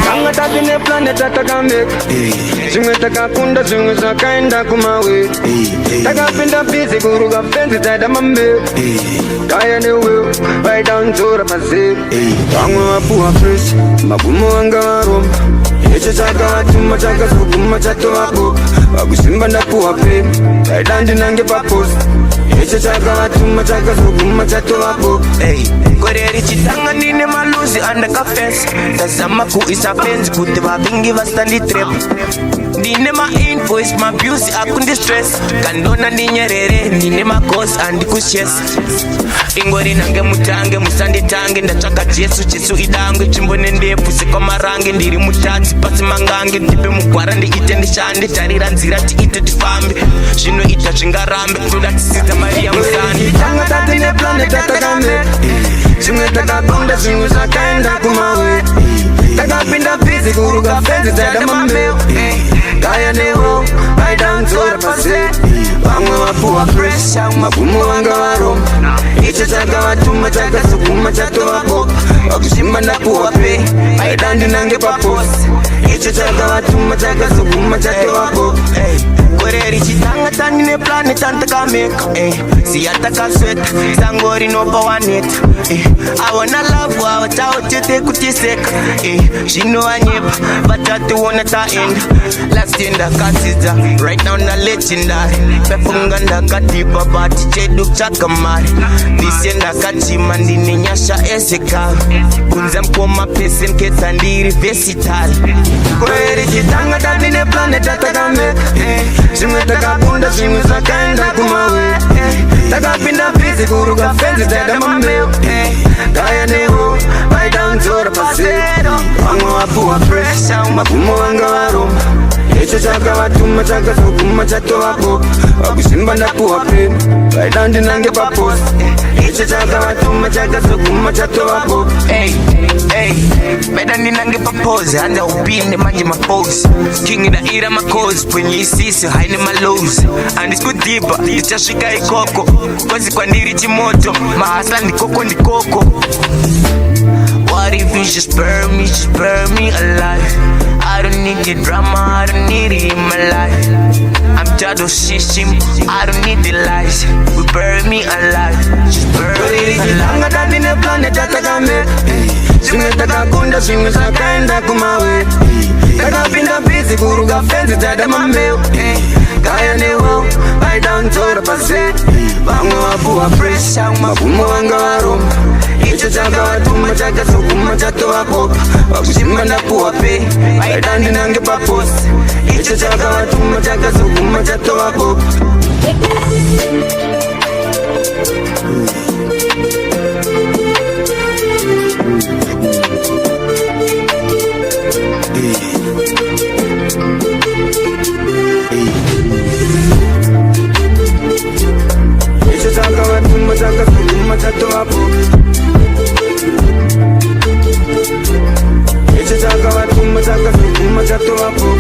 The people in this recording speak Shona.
Kanga tatine planet atakameka Zimwe takakunda zimwe zakaenda kumawe Takapinda busy kuruga fenzi tada mambe Kaya ni will, right down to the pase Wangwe wapuwa fresh, magumo wanga waroma Eche chaka watuma chaka sukuma chato wako Wakusimba ndapuwa pe, right down dinange papos Eche chaka watuma chaka sukuma chato wako Koreri chitanga nine maluzi andaka fence Tazama kuisa fence kuti vavingi vastandi trap Nine ma invoice ma abuse akundi stress Kandona ninyerere nine ma cause andi kushes Ingori nange mutange musandi tange Ndachaka Jesu idangwe chimbone ndefu Siko marange ndiri mutati pasi mangange Ndipe mugwara ndi ite ndishande Tarira nzira ti ite tifambe Shino ita chingarambe Kuda tisita Maria Musani Tanga tatine planet atakambe Zimwe takakunda zimwe zakaenda kumawe Takapinda busy kuruga fenzi tada mambe Kaya neho, right down to the pase Wangwe wapuwa fresh, magumo wanga waroma Icho chaka watuma chaka sukuma chato wako Wakushimba ndapuwa pe, right down dinange papos Icho chaka watuma chaka sukuma chato wako Koreri chitanga tanine planet antakameka Siyataka sweta, sangori no bawanet I wanna love wawa chao chete kutiseka Shino anyepa, batatu wana ta end Last in the kasiza, right now na legendary Pefunga ndaka tipa bati chedu chaka mari Disi ndaka chima ndine nyasha eseka Kunza mkoma pese mketa ndiri versatile Koreri chitanga tanine planet atakameka Zimwe takakunda zimwe zakaenda kumawe Takapinda busy kuruga fenzi tada mambe Kaya neho, right down to the pase Wangwe wapuwa fresh, magumo wanga waroma Echo chaka watuma chaka sukuma chato wako Wakusimba ndapuwa pe, right down dinange papos Echo chaka watuma chaka sukuma chato wako Beda ninange papose, anda upinde manje mapose King ida ira makose, kwenye isisi haine malows And it's good deeper, itashika ikoko Kozi kwa ndiri chimoto, mahasla ndikoko ndikoko What if you just burn me alive I don't need the drama, I don't need it in my life I'm tired of system, I don't need the lies We burn me alive, just burn me alive Langa tatine planet atakameka Zimwe takakunda zimwe zakaenda kumawe Takapinda busy kuruga fenzi tada mambe Kaya neho, right down to the pase Wangwe wapuwa fresh, magumo wanga waroma Icho chaka watuma chaka sukuma chato wako Wakushimba ndapuwa pe, right down dinange papos Icho chaka watuma chaka sukuma chato wako Icho chaka watuma chaka sukuma chato wako Icho chaka watuma chaka sukuma chato wako